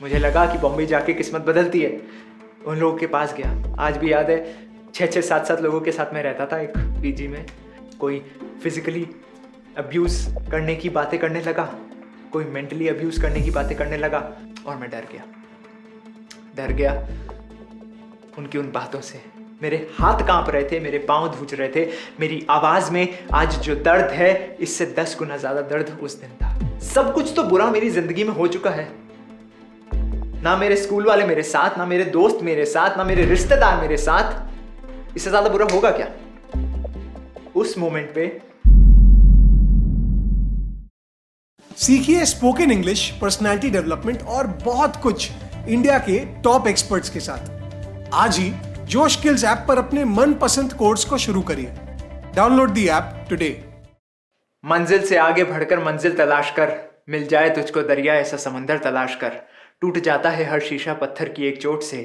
मुझे लगा कि बॉम्बे जाके किस्मत बदलती है। उन लोगों के पास गया। आज भी याद है, 6-6 7-7 लोगों के साथ मैं रहता था एक पीजी में। कोई फिजिकली अब्यूज़ करने की बातें करने लगा, कोई मेंटली अब्यूज़ करने की बातें करने लगा, और मैं डर गया उनकी उन बातों से। मेरे हाथ कांप रहे थे, मेरे पांव धूज रहे थे, मेरी आवाज़ में आज जो दर्द है इससे 10 गुना ज़्यादा दर्द उस दिन था। सब कुछ तो बुरा मेरी ज़िंदगी में हो चुका है। ना मेरे स्कूल वाले मेरे साथ, ना मेरे दोस्त मेरे साथ, ना मेरे रिश्तेदार मेरे साथ। इससे ज्यादा बुरा होगा क्या? उस मोमेंट पे सीखिए स्पोकन इंग्लिश, पर्सनालिटी डेवलपमेंट और बहुत कुछ इंडिया के टॉप एक्सपर्ट्स के साथ। आज ही जोश स्किल्स ऐप पर अपने मनपसंद कोर्स को शुरू करिए। Download the app today. मंजिल से आगे बढ़कर मंजिल तलाश कर, मिल जाए तुझको दरिया ऐसा समंदर तलाश कर। टूट जाता है हर शीशा पत्थर की एक चोट से,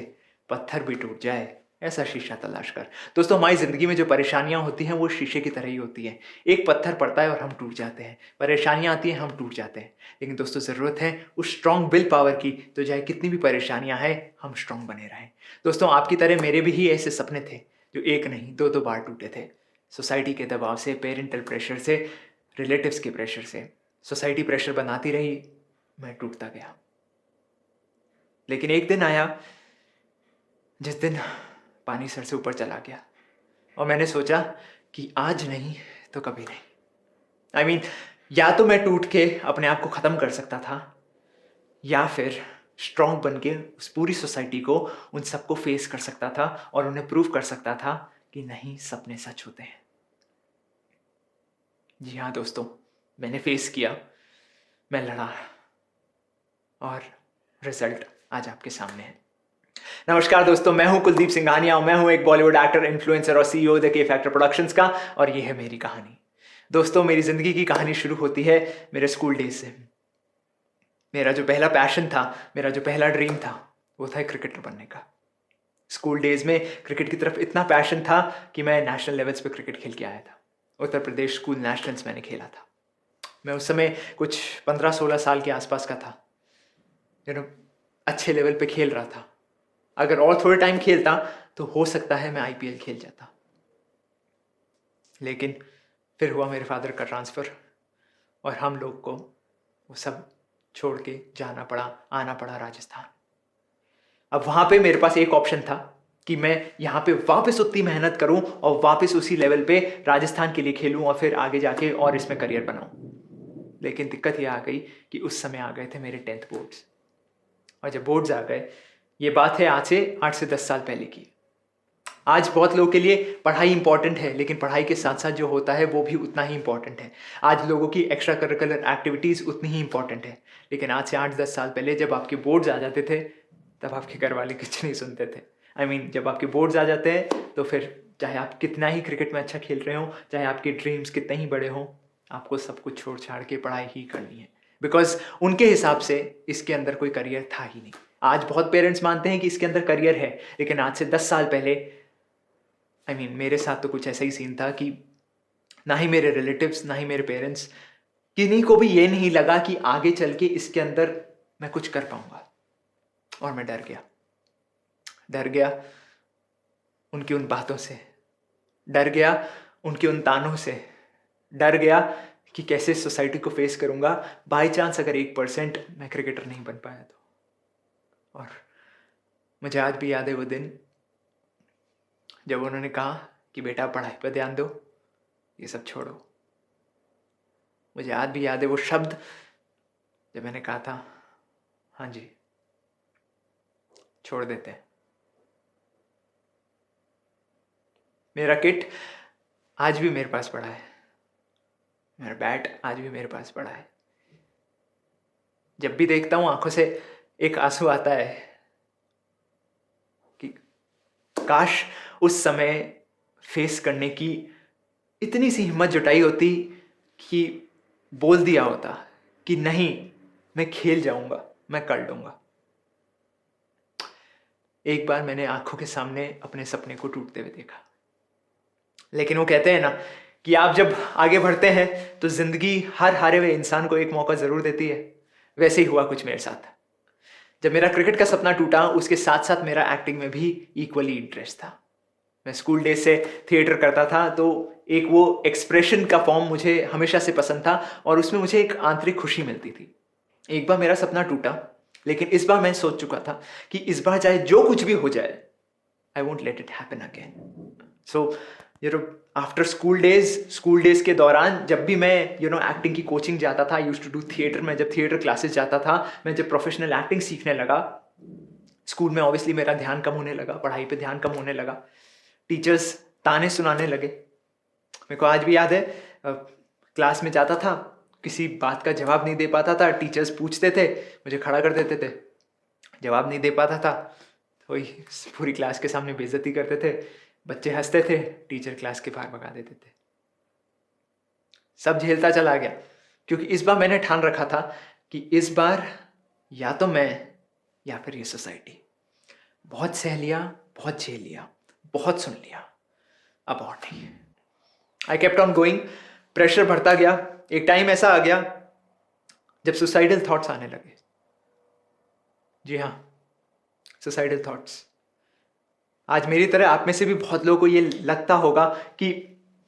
पत्थर भी टूट जाए ऐसा शीशा तलाश कर। दोस्तों, हमारी जिंदगी में जो परेशानियां होती हैं वो शीशे की तरह ही होती हैं। एक पत्थर पड़ता है और हम टूट जाते हैं, परेशानियां आती हैं हम टूट जाते हैं। लेकिन दोस्तों, ज़रूरत है उस स्ट्रॉन्ग विल पावर की, तो चाहे कितनी भी परेशानियां हैं हम स्ट्रॉन्ग बने रहें। दोस्तों, आपकी तरह मेरे भी ही ऐसे सपने थे जो एक नहीं दो बार टूटे थे। सोसाइटी के दबाव से, पेरेंटल प्रेशर से, रिलेटिव्स के प्रेशर से। सोसाइटी प्रेशर बनाती रही, मैं टूटता गया। लेकिन एक दिन आया जिस दिन पानी सर से ऊपर चला गया और मैंने सोचा कि आज नहीं तो कभी नहीं। I mean, या तो मैं टूट के अपने आप को ख़त्म कर सकता था, या फिर स्ट्रॉन्ग बन के उस पूरी सोसाइटी को, उन सबको फेस कर सकता था और उन्हें प्रूव कर सकता था कि नहीं, सपने सच होते हैं। जी हाँ दोस्तों, मैंने फेस किया, मैं लड़ा, और रिजल्ट आज आपके सामने है। नमस्कार दोस्तों, मैं हूं कुलदीप सिंघानिया और मैं हूं एक बॉलीवुड एक्टर, इन्फ्लुएंसर और सीईओ द के फैक्टर प्रोडक्शंस का, और ये है मेरी कहानी। दोस्तों, मेरी जिंदगी की कहानी शुरू होती है मेरे स्कूल डेज से। मेरा जो पहला पैशन था, मेरा जो पहला ड्रीम था, वो था क्रिकेटर बनने का। स्कूल डेज में क्रिकेट की तरफ इतना पैशन था कि मैं नेशनल लेवल्स पे क्रिकेट खेल के आया था। उत्तर प्रदेश स्कूल नेशनल्स मैंने खेला था। मैं उस समय कुछ 15-16 साल के आसपास का था। अच्छे लेवल पे खेल रहा था। अगर और थोड़े टाइम खेलता तो हो सकता है मैं आईपीएल खेल जाता। लेकिन फिर हुआ मेरे फादर का ट्रांसफ़र और हम लोग को वो सब छोड़ के जाना पड़ा, आना पड़ा राजस्थान। अब वहाँ पे मेरे पास एक ऑप्शन था कि मैं यहाँ पे वापस उतनी मेहनत करूँ और वापस उसी लेवल पे राजस्थान के लिए खेलूँ और फिर आगे जाके और इसमें करियर बनाऊँ। लेकिन दिक्कत ये आ गई कि उस समय आ गए थे मेरे 10th बोर्ड्स। और जब बोर्ड्स आ गए, ये बात है आज से 8 से 10 साल पहले की। आज बहुत लोगों के लिए पढ़ाई इंपॉर्टेंट है, लेकिन पढ़ाई के साथ साथ जो होता है वो भी उतना ही इंपॉर्टेंट है। आज लोगों की एक्स्ट्रा करिकुलर एक्टिविटीज़ उतनी ही इंपॉर्टेंट है। लेकिन आज से 8-10 साल पहले जब आपके बोर्ड्स आ जाते थे, तब आपके घर वाले कुछ नहीं सुनते थे। जब आपके बोर्ड्स आ जाते हैं तो फिर चाहे आप कितना ही क्रिकेट में अच्छा खेल रहे हो, चाहे आपके ड्रीम्स कितने ही बड़े हों, आपको सब कुछ छोड़ छाड़ के पढ़ाई ही करनी है। बिकॉज उनके हिसाब से इसके अंदर कोई करियर था ही नहीं। आज बहुत पेरेंट्स मानते हैं कि इसके अंदर करियर है, लेकिन आज से 10 साल पहले मेरे साथ तो कुछ ऐसा ही सीन था कि ना ही मेरे रिलेटिव्स, ना ही मेरे पेरेंट्स, किन्हीं को भी ये नहीं लगा कि आगे चल के इसके अंदर मैं कुछ कर पाऊंगा। और मैं डर गया उनकी उन बातों से, डर गया उनके उन तानों से, डर गया कि कैसे सोसाइटी को फेस करूंगा बाई चांस अगर 1% मैं क्रिकेटर नहीं बन पाया तो। और मुझे आज भी याद है वो दिन जब उन्होंने कहा कि बेटा पढ़ाई पर ध्यान दो, ये सब छोड़ो। मुझे आज भी याद है वो शब्द जब मैंने कहा था, हाँ जी, छोड़ देते हैं। मेरा किट आज भी मेरे पास पड़ा है, मेरा बैट आज भी मेरे पास पड़ा है। जब भी देखता हूँ आंखों से एक आंसू आता है कि काश उस समय फेस करने की इतनी सी हिम्मत जुटाई होती कि बोल दिया होता कि नहीं, मैं खेल जाऊंगा, मैं कर लूंगा। एक बार मैंने आंखों के सामने अपने सपने को टूटते हुए देखा। लेकिन वो कहते हैं ना कि आप जब आगे बढ़ते हैं तो जिंदगी हर हारे हुए इंसान को एक मौका जरूर देती है। वैसे ही हुआ कुछ मेरे साथ। जब मेरा क्रिकेट का सपना टूटा, उसके साथ साथ मेरा एक्टिंग में भी इक्वली इंटरेस्ट था। मैं स्कूल डेज से थिएटर करता था, तो एक वो एक्सप्रेशन का फॉर्म मुझे हमेशा से पसंद था और उसमें मुझे एक आंतरिक खुशी मिलती थी। एक बार मेरा सपना टूटा, लेकिन इस बार मैं सोच चुका था कि इस बार चाहे जो कुछ भी हो जाए, I won't let it happen again. So after school days के दौरान जब भी मैं एक्टिंग की कोचिंग जाता था, I used to do theatre. मैं जब थिएटर क्लासेस जाता था, मैं जब प्रोफेशनल एक्टिंग सीखने लगा, स्कूल में ऑब्वियसली मेरा ध्यान कम होने लगा, पढ़ाई पे ध्यान कम होने लगा, टीचर्स ताने सुनाने लगे। मेरे को आज भी याद है, क्लास में जाता था, किसी बात का जवाब नहीं दे पाता था, टीचर्स पूछते थे, मुझे खड़ा कर देते थे, जवाब नहीं दे पाता था, तो वही पूरी क्लास के सामने बेइज्जती करते थे, बच्चे हंसते थे, टीचर क्लास के बाहर भगा देते थे। सब झेलता चला गया, क्योंकि इस बार मैंने ठान रखा था कि इस बार या तो मैं या फिर ये सोसाइटी। बहुत सह लिया, बहुत झेल लिया, बहुत सुन लिया, अब और नहीं। I kept on going, pressure बढ़ता गया। एक टाइम ऐसा आ गया जब सुसाइडल थॉट्स आने लगे। जी हाँ, सुसाइडल थॉट्स। आज मेरी तरह आप में से भी बहुत लोगों को ये लगता होगा कि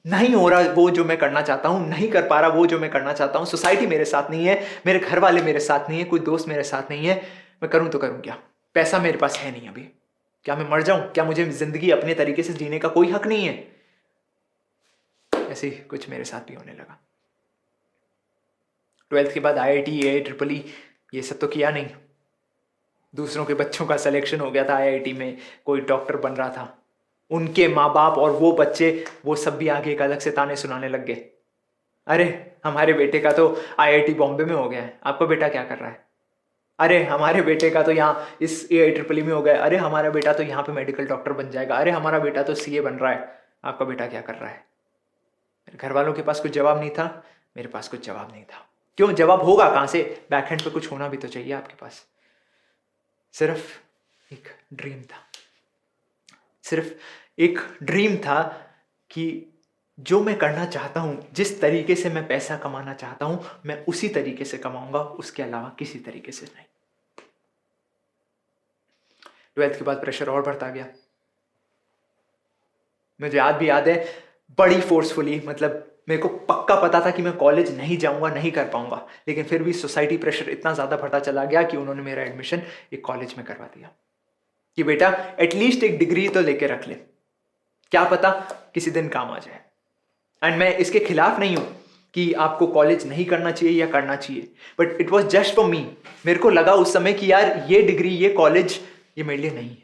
नहीं हो रहा वो जो मैं करना चाहता हूं, नहीं कर पा रहा वो जो मैं करना चाहता हूं, सोसाइटी मेरे साथ नहीं है, मेरे घर वाले मेरे साथ नहीं है, कोई दोस्त मेरे साथ नहीं है, मैं करूं तो करूं क्या, पैसा मेरे पास है नहीं अभी, क्या मैं मर जाऊं, क्या मुझे जिंदगी अपने तरीके से जीने का कोई हक नहीं है। ऐसे ही कुछ मेरे साथ भी होने लगा। 12th के बाद IIT, AIEEE ये सब तो किया नहीं। दूसरों के बच्चों का सिलेक्शन हो गया था IIT में, कोई डॉक्टर बन रहा था, उनके माँ बाप और वो बच्चे, वो सब भी आगे एक अलग से ताने सुनाने लग गए। अरे हमारे बेटे का तो IIT बॉम्बे में हो गया है, आपका बेटा क्या कर रहा है? अरे हमारे बेटे का तो यहाँ इस AIEEE में हो गया, अरे हमारा बेटा तो यहाँ पे मेडिकल डॉक्टर बन जाएगा, अरे हमारा बेटा तो CA बन रहा है, आपका बेटा क्या कर रहा है? मेरे घर वालों के पास कुछ जवाब नहीं था, मेरे पास कुछ जवाब नहीं था। क्यों, जवाब होगा कहाँ से? बैकहैंड पे कुछ होना भी तो चाहिए आपके पास। सिर्फ एक ड्रीम था, सिर्फ एक ड्रीम था कि जो मैं करना चाहता हूं, जिस तरीके से मैं पैसा कमाना चाहता हूं, मैं उसी तरीके से कमाऊंगा, उसके अलावा किसी तरीके से नहीं। 12th के बाद प्रेशर और बढ़ता गया। मुझे आज भी याद है, बड़ी फोर्सफुली, मतलब मेरे को पक्का पता था कि मैं कॉलेज नहीं जाऊंगा, नहीं कर पाऊंगा, लेकिन फिर भी सोसाइटी प्रेशर इतना ज्यादा बढ़ता चला गया कि उन्होंने मेरा एडमिशन एक कॉलेज में करवा दिया कि बेटा एटलीस्ट एक डिग्री तो लेके रख ले, क्या पता किसी दिन काम आ जाए। एंड मैं इसके खिलाफ नहीं हूं कि आपको कॉलेज नहीं करना चाहिए या करना चाहिए, but it was just for me. मेरे को लगा उस समय कि यार ये डिग्री, ये कॉलेज, ये मेरे लिए नहीं है।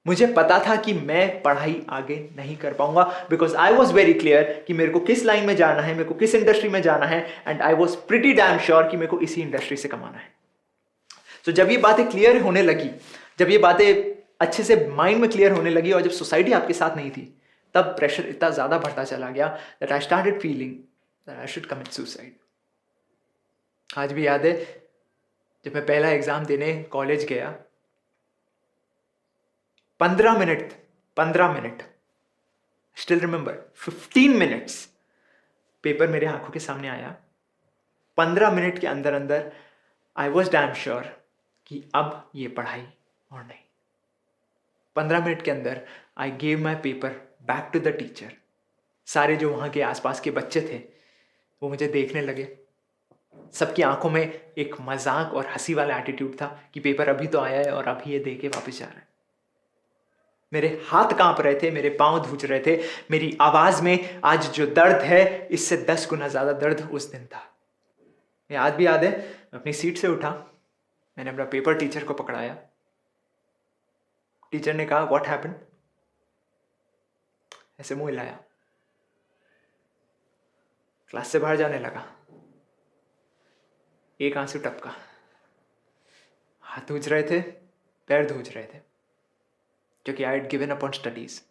मुझे पता था कि मैं पढ़ाई आगे नहीं कर पाऊंगा, because I was very clear कि मेरे को किस लाइन में जाना है, मेरे को किस इंडस्ट्री में जाना है, and I was pretty damn sure कि मेरे को इसी इंडस्ट्री से कमाना है। तो जब ये बातें क्लियर होने लगी, जब ये बातें अच्छे से माइंड में क्लियर होने लगी, और जब सोसाइटी आपके साथ नहीं थी, तब प्रेशर इतना ज्यादा बढ़ता चला गया that I started feeling that I should commit suicide. आज भी याद है, जब मैं पहला एग्जाम देने कॉलेज गया, 15 minute, still remember, 15 minutes paper मेरे आंखों के सामने आया। 15 मिनट के अंदर अंदर आई वॉज डैम श्योर कि अब ये पढ़ाई और नहीं। 15 मिनट के अंदर I gave my paper back to the teacher. सारे जो वहाँ के आसपास के बच्चे थे वो मुझे देखने लगे। सबकी आंखों में एक मजाक और हंसी वाला एटीट्यूड था कि पेपर अभी तो आया है और अभी ये दे के वापस जा रहा है। मेरे हाथ कांप रहे थे, मेरे पांव धूज रहे थे, मेरी आवाज में आज जो दर्द है इससे 10 गुना ज्यादा दर्द उस दिन था। आज भी याद है, मैं अपनी सीट से उठा, मैंने अपना पेपर टीचर को पकड़ाया। टीचर ने कहा व्हाट हैपेंड, ऐसे मुंह हिलाया, क्लास से बाहर जाने लगा, एक आंसू टपका, हाथ धूज रहे थे, पैर धूज रहे थे, क्योंकि I had given up on studies.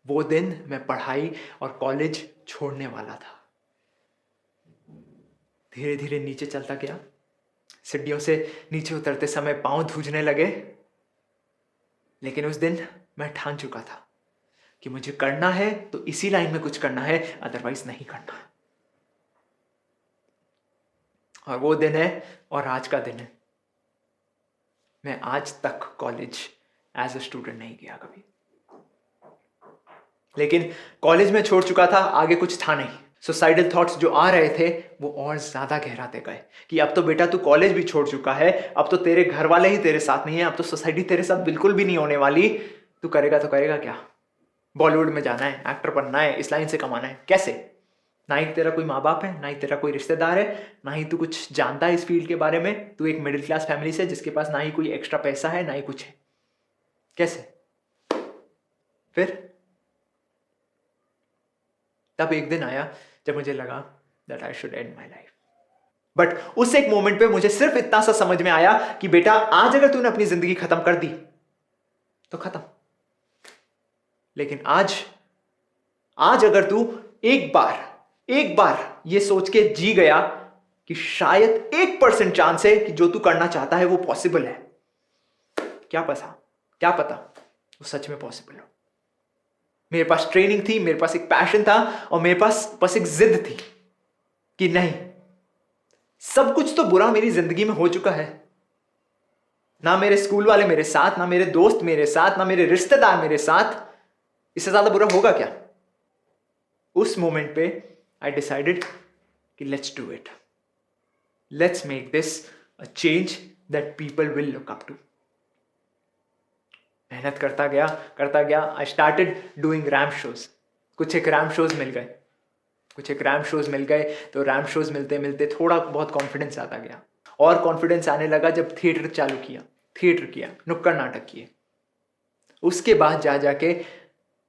वो दिन मैं पढ़ाई और कॉलेज छोड़ने वाला था। धीरे धीरे नीचे चलता गया, सीढ़ियों से नीचे उतरते समय पांव धूजने लगे, लेकिन उस दिन मैं ठान चुका था कि मुझे करना है तो इसी लाइन में कुछ करना है, अदरवाइज नहीं करना। और वो दिन है और आज का दिन है। मैं आज तक कॉलेज एज अ स्टूडेंट नहीं गया कभी, लेकिन कॉलेज में छोड़ चुका था, आगे कुछ था नहीं। सुसाइडल थॉट्स जो आ रहे थे वो और ज्यादा गहराते गए कि अब तो बेटा तू कॉलेज भी छोड़ चुका है, अब तो तेरे घर वाले ही तेरे साथ नहीं है, अब तो सोसाइटी तेरे साथ बिल्कुल भी नहीं होने वाली, तू करेगा तो करेगा क्या? बॉलीवुड में जाना है, एक्टर बनना है, इस लाइन से कमाना है, कैसे? ना ही तेरा कोई माँ बाप है, ना ही तेरा कोई रिश्तेदार है, ना ही तू कुछ जानता है इस फील्ड के बारे में, तू एक मिडिल क्लास फैमिली से जिसके पास ना ही कोई एक्स्ट्रा पैसा है ना ही कुछ है, कैसे? फिर तब एक दिन आया जब मुझे लगा that I should and my life. But उस एक मोमेंट पे मुझे सिर्फ इतना सा समझ में आया कि बेटा आज अगर तूने अपनी जिंदगी खत्म कर दी तो खत्म, लेकिन आज अगर तू एक बार ये सोच के जी गया कि शायद 1% चांस है कि जो तू करना चाहता है वो पॉसिबल है, क्या पता वो सच में पॉसिबल हो। मेरे पास ट्रेनिंग थी, मेरे पास एक पैशन था और मेरे पास बस एक जिद थी कि नहीं, सब कुछ तो बुरा मेरी जिंदगी में हो चुका है, ना मेरे स्कूल वाले मेरे साथ, ना मेरे दोस्त मेरे साथ, ना मेरे रिश्तेदार मेरे साथ, इससे ज्यादा बुरा होगा क्या? उस मोमेंट पे आई डिसाइडेड कि let's do it, let's make this a change that people will look up to. मेहनत करता गया। I started doing ramp shows. कुछ एक रैम्प शोज मिल गए तो रैम्प शोज मिलते मिलते थोड़ा बहुत कॉन्फिडेंस आता गया, और कॉन्फिडेंस आने लगा जब थिएटर किया, नुक्कड़ नाटक किए। उसके बाद जाके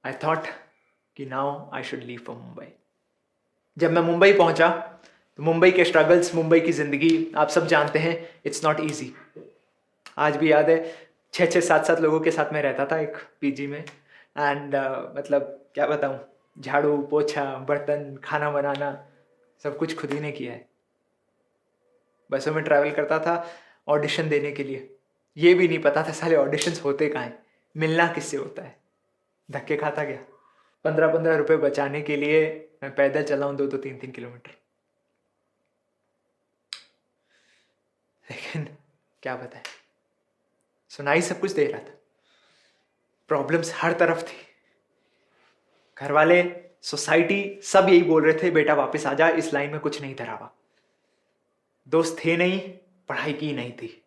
आई थॉट कि now I should leave for Mumbai. जब मैं मुंबई पहुंचा तो मुंबई के स्ट्रगल्स, मुंबई की जिंदगी आप सब जानते हैं, इट्स नॉट ईजी। आज भी याद है 6-6, 7-7 लोगों के साथ में रहता था एक पीजी में, एंड मतलब क्या बताऊं, झाड़ू पोछा बर्तन खाना बनाना सब कुछ खुद ही ने किया है। बसों में ट्रैवल करता था ऑडिशन देने के लिए, ये भी नहीं पता था साले ऑडिशंस होते कहाँ हैं, मिलना किससे होता है। धक्के खाता गया। 15-15 रुपए बचाने के लिए मैं पैदल चला हूँ 2-2, 3-3 किलोमीटर। लेकिन क्या बताएं, सुनाई सब कुछ दे रहा था, प्रॉब्लम्स हर तरफ थी, घर वाले, सोसाइटी सब यही बोल रहे थे बेटा वापस आ जा, इस लाइन में कुछ नहीं धरा हुआ। दोस्त थे नहीं, पढ़ाई की नहीं थी,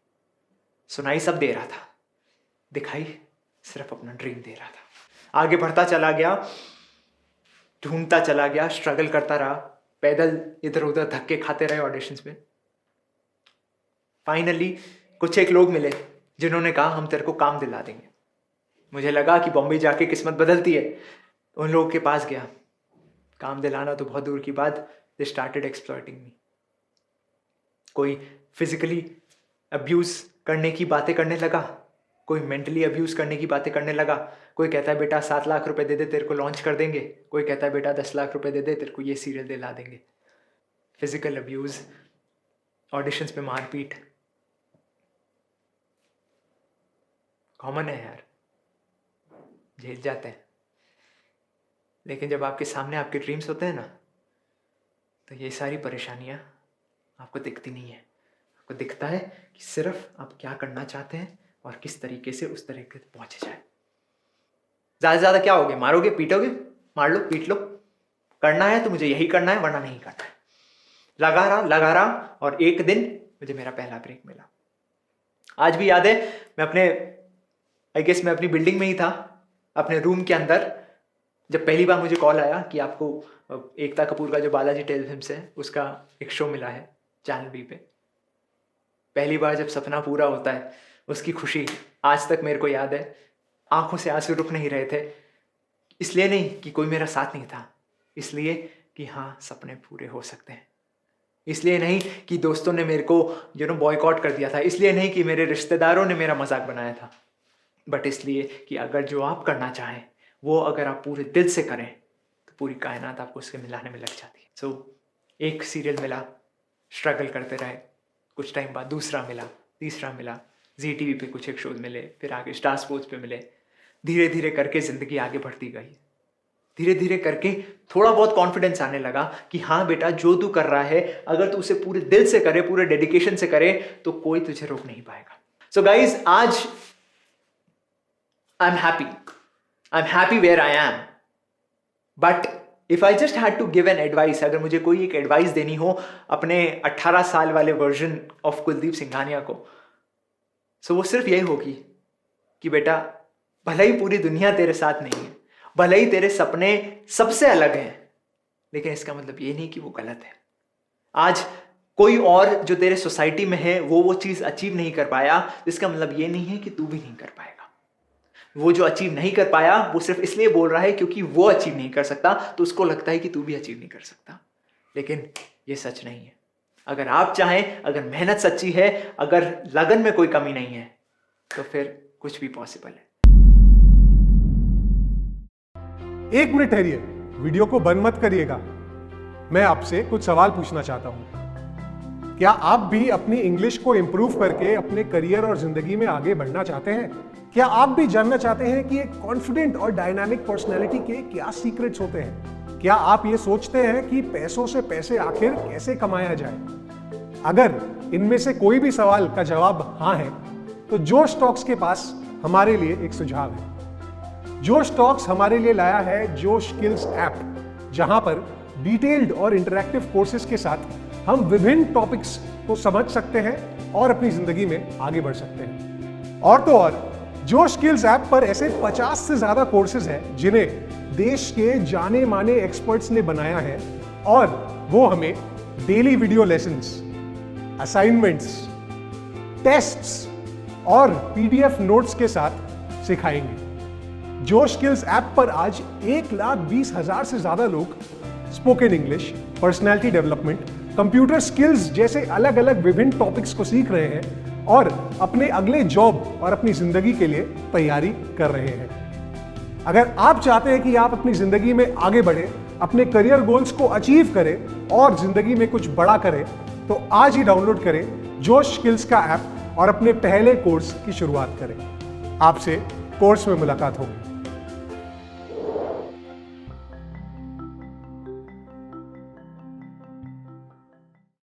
सुनाई सब दे रहा था, दिखाई सिर्फ अपना ड्रीम दे रहा था। आगे बढ़ता चला गया, ढूंढता चला गया, स्ट्रगल करता रहा, पैदल इधर उधर धक्के खाते रहे ऑडिशंस में। फाइनली कुछ एक लोग मिले जिन्होंने कहा हम तेरे को काम दिला देंगे। मुझे लगा कि बॉम्बे जाके किस्मत बदलती है, उन लोगों के पास गया। काम दिलाना तो बहुत दूर की बात, दे स्टार्टेड एक्सप्लॉइटिंग मी। कोई फिजिकली अब्यूज करने की बातें करने लगा, कोई मेंटली अब्यूज करने की बातें करने लगा। कोई कहता है बेटा 7 लाख रुपए दे दे तेरे को लॉन्च कर देंगे, कोई कहता है बेटा 10 लाख रुपए दे दे तेरे को ये सीरियल दिला देंगे। फिजिकल अब्यूज, ऑडिशंस पे मारपीट कॉमन है यार, झेल जाते हैं। लेकिन जब आपके सामने आपके ड्रीम्स होते हैं ना, तो ये सारी परेशानियां आपको दिखती नहीं है। आपको दिखता है कि सिर्फ आप क्या करना चाहते हैं और किस तरीके से उस तरीके से पहुंचे जाए। ज़्यादा से ज़्यादा क्या होगे, मारोगे पीटोगे, मार लो पीट लो, करना है तो मुझे यही करना है वरना नहीं करना है। लगा रहा और एक दिन मुझे मेरा पहला ब्रेक मिला। आज भी याद है, मैं अपनी बिल्डिंग में ही था, अपने रूम के अंदर, जब पहली बार मुझे कॉल आया कि आपको एकता कपूर का जो बालाजी टेलीफिल्म्स है उसका एक शो मिला है चैनल बी पे। पहली बार जब सपना पूरा होता है उसकी खुशी आज तक मेरे को याद है। आंखों से आंसू रुक नहीं रहे थे, इसलिए नहीं कि कोई मेरा साथ नहीं था, इसलिए कि हाँ सपने पूरे हो सकते हैं। इसलिए नहीं कि दोस्तों ने मेरे को बॉयकॉट कर दिया था, इसलिए नहीं कि मेरे रिश्तेदारों ने मेरा मजाक बनाया था, बट इसलिए कि अगर जो आप करना चाहें वो अगर आप पूरे दिल से करें तो पूरी कायनात आपको उसके मिलाने में लग जाती है। सो एक सीरियल मिला, स्ट्रगल करते रहे, कुछ टाइम बाद दूसरा मिला, तीसरा मिला, जी टीवी पे कुछ एक शोज मिले, फिर आगे स्टार स्पोर्ट्स पे मिले। धीरे धीरे करके ज़िंदगी आगे बढ़ती गई। धीरे धीरे करके थोड़ा बहुत कॉन्फिडेंस आने लगा कि हाँ बेटा जो तू कर रहा है अगर तू उसे पूरे दिल से करे, पूरे डेडिकेशन से करे तो कोई तुझे रोक नहीं पाएगा। सो गाइज, आज I am happy where I am, but if I just had to give an advice, अगर मुझे कोई एक एडवाइस देनी हो अपने 18 साल वाले वर्जन ऑफ कुलदीप सिंघानिया को, सो वो सिर्फ यही होगी कि बेटा, भले ही पूरी दुनिया तेरे साथ नहीं है, भले ही तेरे सपने सबसे अलग हैं, लेकिन इसका मतलब ये नहीं कि वो गलत है। आज कोई और जो तेरे सोसाइटी में है वो चीज़ अचीव नहीं कर पाया, इसका मतलब ये नहीं है कि तू भी नहीं कर पाएगा। वो जो अचीव नहीं कर पाया वो सिर्फ इसलिए बोल रहा है क्योंकि वो अचीव नहीं कर सकता, तो उसको लगता है कि तू भी अचीव नहीं कर सकता, लेकिन ये सच नहीं है। अगर आप चाहें, अगर मेहनत सच्ची है, अगर लगन में कोई कमी नहीं है, तो फिर कुछ भी पॉसिबल है। 1 मिनट ठहरिए, वीडियो को बंद मत करिएगा। मैं आपसे कुछ सवाल पूछना चाहता हूं। क्या आप भी अपनी इंग्लिश को इंप्रूव करके अपने करियर और जिंदगी में आगे बढ़ना चाहते हैं? क्या आप भी जानना चाहते हैं कि एक कॉन्फिडेंट और डायनामिक पर्सनैलिटी के क्या सीक्रेट्स होते हैं? क्या आप ये सोचते हैं कि पैसों से पैसे आखिर कैसे कमाया जाए? अगर इनमें से कोई भी सवाल का जवाब हाँ है, तो जोश टॉक्स के पास हमारे लिए एक सुझाव है। जोश टॉक्स हमारे लिए लाया है जोश स्किल्स ऐप, जहां पर डिटेल्ड और इंटरैक्टिव कोर्सेज के साथ हम विभिन्न टॉपिक्स को समझ सकते हैं और अपनी जिंदगी में आगे बढ़ सकते हैं। और तो और, जोश स्किल्स ऐप पर ऐसे 50 से ज्यादा कोर्सेज हैं जिन्हें देश के जाने माने एक्सपर्ट्स ने बनाया है, और वो हमें daily video lessons, assignments, tests और पीडीएफ नोट्स के साथ सिखाएंगे। जोश स्किल्स ऐप पर आज 1,20,000 से ज्यादा लोग spoken English, personality development, computer skills जैसे अलग अलग विभिन्न टॉपिक्स को सीख रहे हैं और अपने अगले जॉब और अपनी जिंदगी के लिए तैयारी कर रहे हैं। अगर आप चाहते हैं कि आप अपनी जिंदगी में आगे बढ़े, अपने करियर गोल्स को अचीव करें और जिंदगी में कुछ बड़ा करें, तो आज ही डाउनलोड करें जोश स्किल्स का ऐप और अपने पहले कोर्स की शुरुआत करें। आपसे कोर्स में मुलाकात होगी।